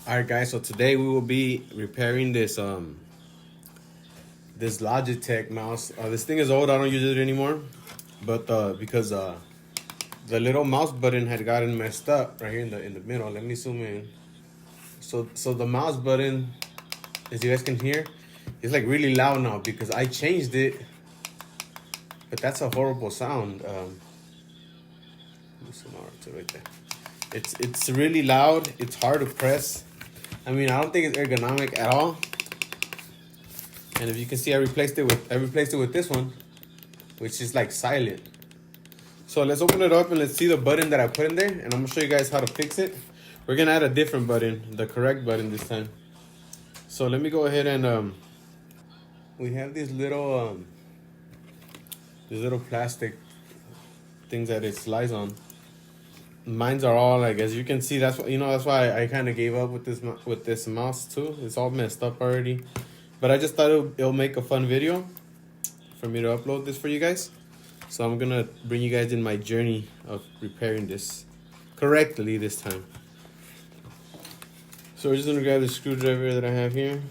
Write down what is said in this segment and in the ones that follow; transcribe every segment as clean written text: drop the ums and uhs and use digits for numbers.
Alright guys, so today we will be repairing this this Logitech mouse. This thing is old, I don't use it anymore. But because the little mouse button had gotten messed up right here in the middle. Let me zoom in. So the mouse button, as you guys can hear, it's like really loud now because I changed it. But that's a horrible sound. Right there. It's really loud. It's hard to press. I mean, I don't think it's ergonomic at all. And if you can see, I replaced it with this one, which is like silent. So let's open it up and let's see the button that I put in there, and I'm gonna show you guys how to fix it. We're gonna add a different button, the correct button this time. So let me go ahead and we have these little plastic things that it slides on. Mine's are all like, as you can see, that's why I kind of gave up with this mouse too. It's all messed up already, but I just thought it'll make a fun video for me to upload this for you guys. So I'm gonna bring you guys in my journey of repairing this correctly this time. So we're just gonna grab the screwdriver that I have here,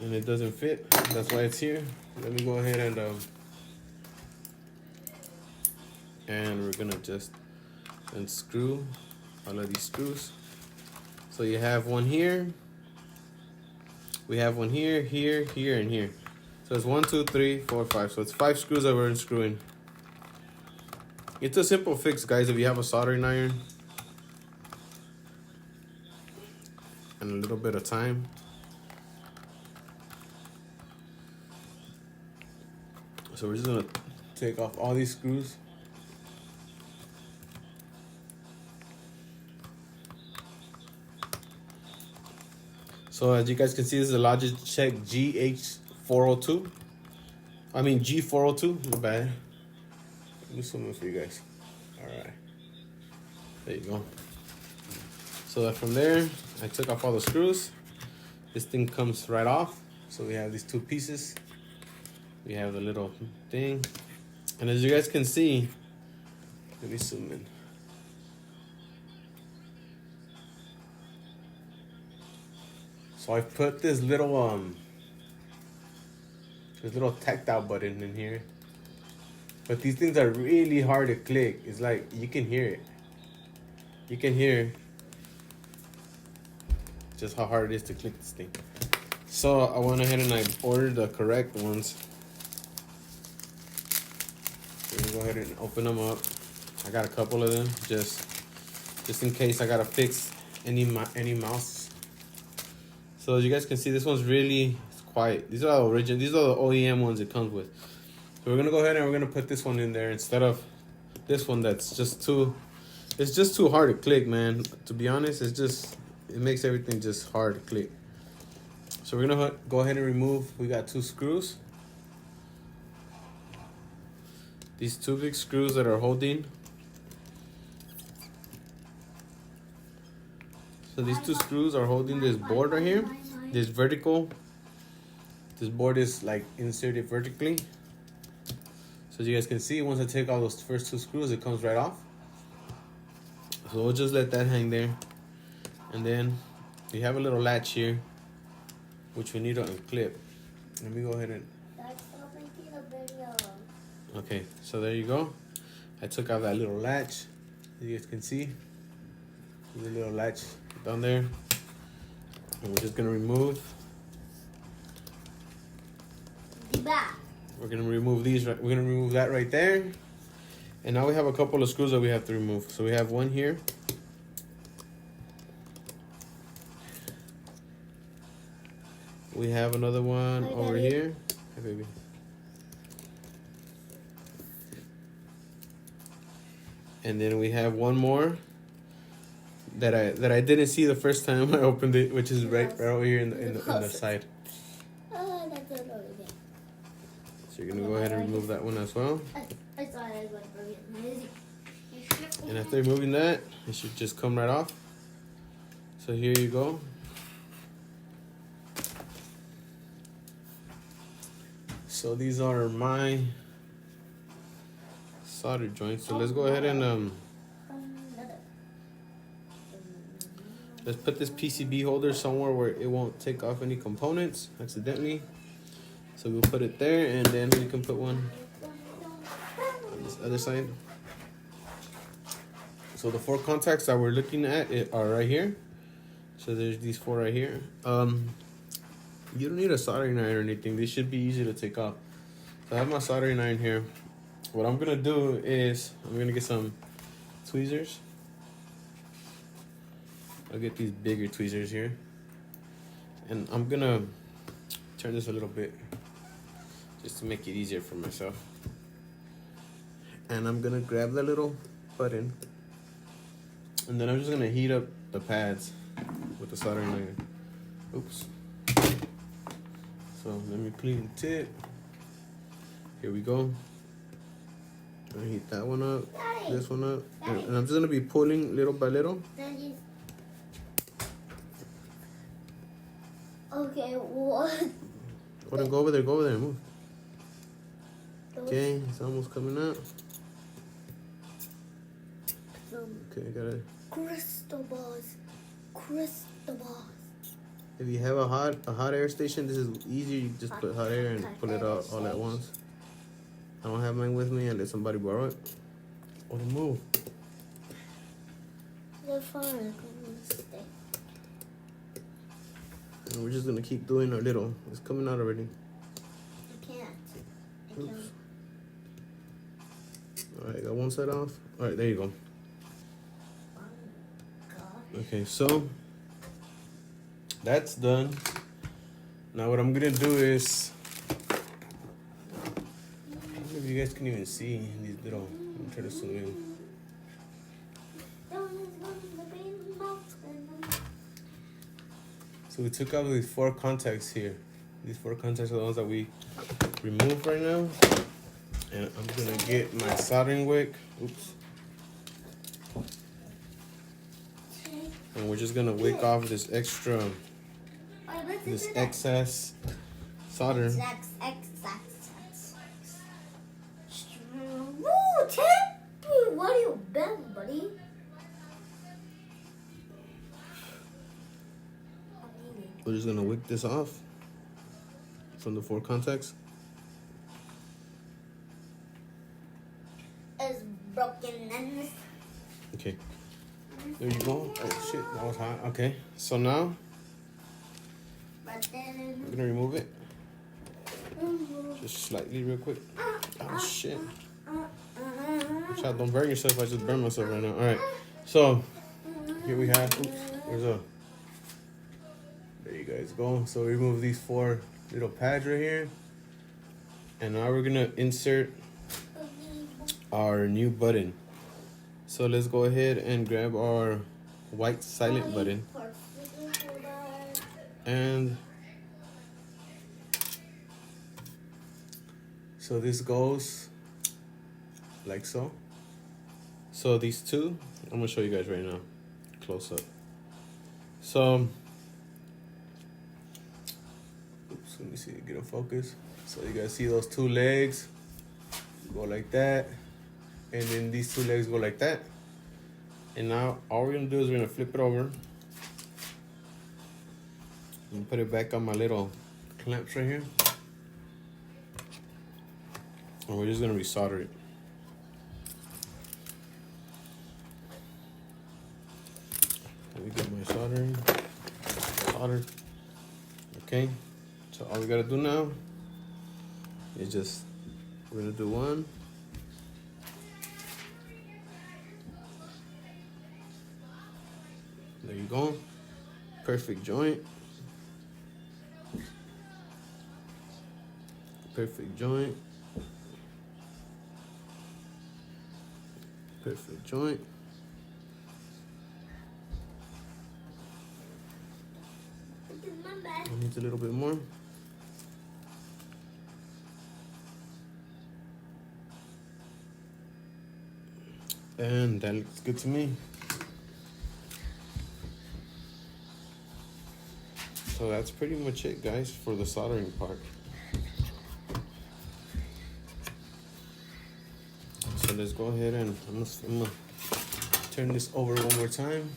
and it doesn't fit. That's why it's here. Let me go ahead and we're gonna just unscrew all of these screws. So you have one here. We have one here, here, here, and here. So it's 1, 2, 3, 4, 5. So it's 5 screws that we're unscrewing. It's a simple fix, guys, if you have a soldering iron and a little bit of time. So we're just gonna take off all these screws. So as you guys can see, this is a Logitech G402. I mean G402, not bad. Let me zoom in for you guys. Alright. There you go. So that from there, I took off all the screws. This thing comes right off. So we have these two pieces. We have the little thing. And as you guys can see, let me zoom in. So I put this little tactile button in here. But these things are really hard to click. It's like you can hear it. You can hear just how hard it is to click this thing. So I went ahead and I ordered the correct ones. We're gonna go ahead and open them up. I got a couple of them just in case I gotta fix any mouse. So as you guys can see, this one's really quiet. These are the original. These are the OEM ones it comes with. So we're gonna go ahead and we're gonna put this one in there instead of this one that's just too. It's just too hard to click, man. To be honest, it makes everything just hard to click. So we're gonna go ahead and remove. We got 2 screws. These 2 big screws that are holding. So these 2 screws are holding this board right here. This vertical. This board is like inserted vertically. So as you guys can see, once I take all those first 2 screws, it comes right off. So we'll just let that hang there. And then we have a little latch here, which we need to unclip. Let me go ahead and... Okay, so there you go. I took out that little latch. As you guys can see, there's a little latch down there. And we're just gonna remove. We're gonna remove these. We're gonna remove that right there. And now we have a couple of screws that we have to remove. So we have one here. We have another one over here. Hey, baby. And then we have one more that I didn't see the first time I opened it, which is right over here in the side. So you're gonna go ahead and remove that one as well. And after removing that, it should just come right off. So here you go. So these are my solder joints. So let's go ahead and let's put this PCB holder somewhere where it won't take off any components accidentally. So we'll put it there, and then we can put one on this other side. So the 4 contacts that we're looking at are right here. So there's these 4 right here. You don't need a soldering iron or anything. These should be easy to take off. So I have my soldering iron here. What I'm gonna do is I'm gonna get some tweezers. I'll get these bigger tweezers here, and I'm gonna turn this a little bit just to make it easier for myself. And I'm gonna grab the little button, and then I'm just gonna heat up the pads with the soldering iron. Oops. So let me clean the tip. Here we go. I heat that one up, this one up, and I'm just gonna be pulling little by little. Okay, what? Oh, then go over there, move. Okay, it's almost coming out. Okay, I got it. Crystal balls. If you have a hot air station, this is easy. You just put hot air and pull it out all at once. I don't have mine with me. I let somebody borrow it. Oh, then move. They're fine. And we're just gonna keep doing our little. It's coming out already. I can't. Oops. All right, got one side off. All right, there you go. Okay, so that's done. Now what I'm gonna do is, I don't know if you guys can even see these little. I'm gonna try to zoom in. So we took out these 4 contacts here. These 4 contacts are the ones that we removed right now. And I'm gonna get my soldering wick. Oops. And we're just gonna wick off this extra, this excess solder. What are you bent, buddy? We're just gonna wick this off from the 4 contacts. It's broken and Okay. There you go. Oh shit, that was hot. Okay, so now I'm gonna remove it. Just slightly, real quick. Oh shit. Child, don't burn yourself. I just burned myself right now. All right. So here we have. Oops. Where's the? There you guys go. So we remove these 4 little pads right here, and now we're gonna insert our new button. So let's go ahead and grab our white silent button, and so this goes like so. So these 2, I'm gonna show you guys right now, close up. So, oops, let me see, get a focus. So you guys see those 2 legs go like that, and then these 2 legs go like that. And now all we're gonna do is we're gonna flip it over and put it back on my little clamps right here. And we're just gonna resolder it. Let me get my soldering. Soldered. Okay. So all we gotta do now is just, we're gonna do 1. There you go. Perfect joint. Perfect joint. Perfect joint. It needs a little bit more. And that looks good to me. So that's pretty much it, guys, for the soldering part. So let's go ahead and I'm gonna turn this over one more time.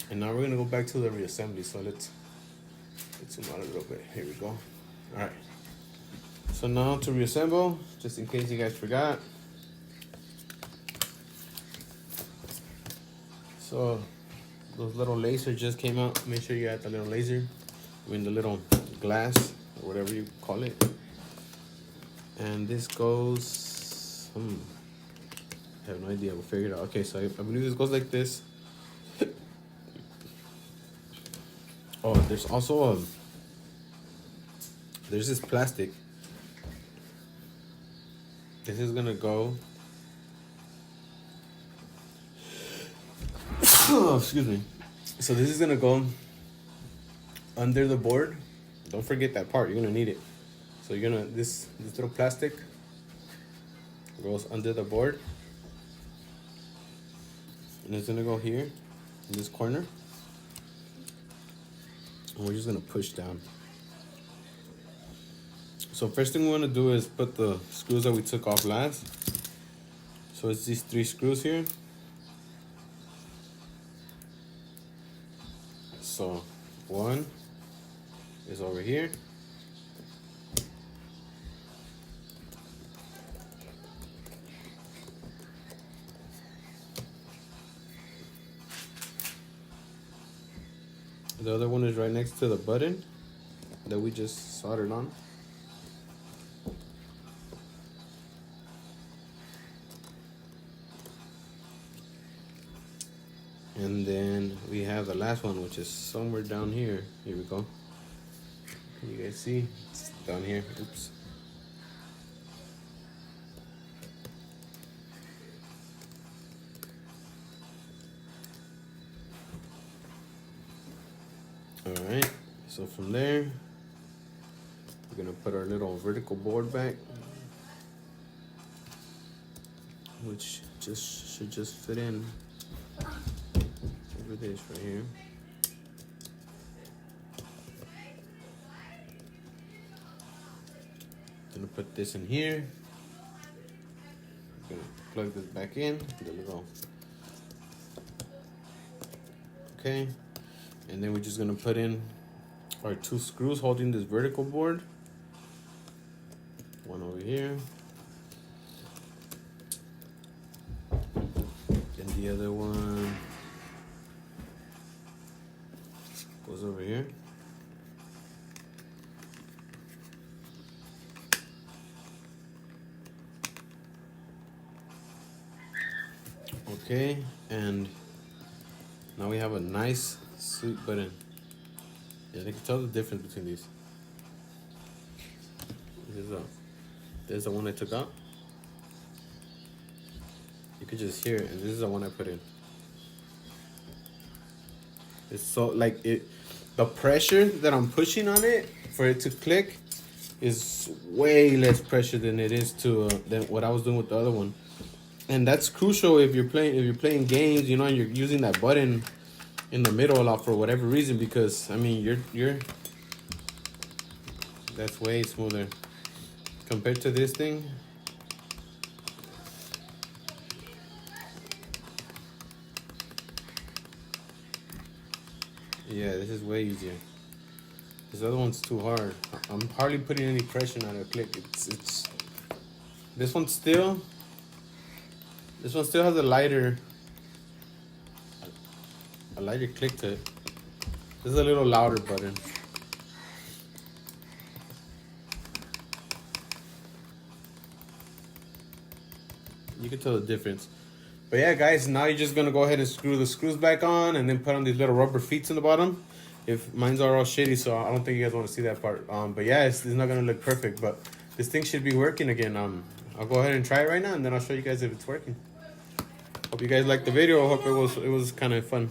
And now we're gonna go back to the reassembly. So let's zoom out a little bit. Here we go. All right. So now to reassemble, just in case you guys forgot. So those little lasers just came out. Make sure you add the little laser. I mean the little glass or whatever you call it. And this goes. I have no idea. We'll figure it out. Okay, so I believe this goes like this. Oh, there's also there's this plastic. This is gonna go. Oh, excuse me. So this is gonna go under the board. Don't forget that part. You're gonna need it. So you're gonna this little plastic goes under the board, and it's gonna go here in this corner. And we're just gonna push down. So first thing we wanna do is put the screws that we took off last. So it's these 3 screws here. So one is over here. The other one is right next to the button that we just soldered on. And then we have the last one, which is somewhere down here. Here we go. Can you guys see? It's down here. Oops. Alright, so from there, we're gonna put our little vertical board back, which should just fit in over this right here. Gonna put this in here. Gonna plug this back in, the little. Okay. And then we're just gonna put in our 2 screws holding this vertical board. One over here. And the other one goes over here. Okay, and now we have a nice sweet button. Yeah, they can tell the difference between these. This is the one I took out. You could just hear it, and this is the one I put in. It's so like the pressure that I'm pushing on it for it to click is way less pressure than it is than what I was doing with the other one. And that's crucial if you're playing games, you know, and you're using that button in the middle a lot for whatever reason, because I mean you're that's way smoother compared to this thing. Yeah, this is way easier. This other one's too hard. I'm hardly putting any pressure on it. Click. It's this one still has a lighter click to it. This is a little louder button. You can tell the difference. But yeah, guys, now you're just gonna go ahead and screw the screws back on, and then put on these little rubber feet in the bottom. If mine's are all shitty, so I don't think you guys want to see that part. But yeah, it's not gonna look perfect, but this thing should be working again. I'll go ahead and try it right now, and then I'll show you guys if it's working. Hope you guys liked the video. I hope it was kind of fun.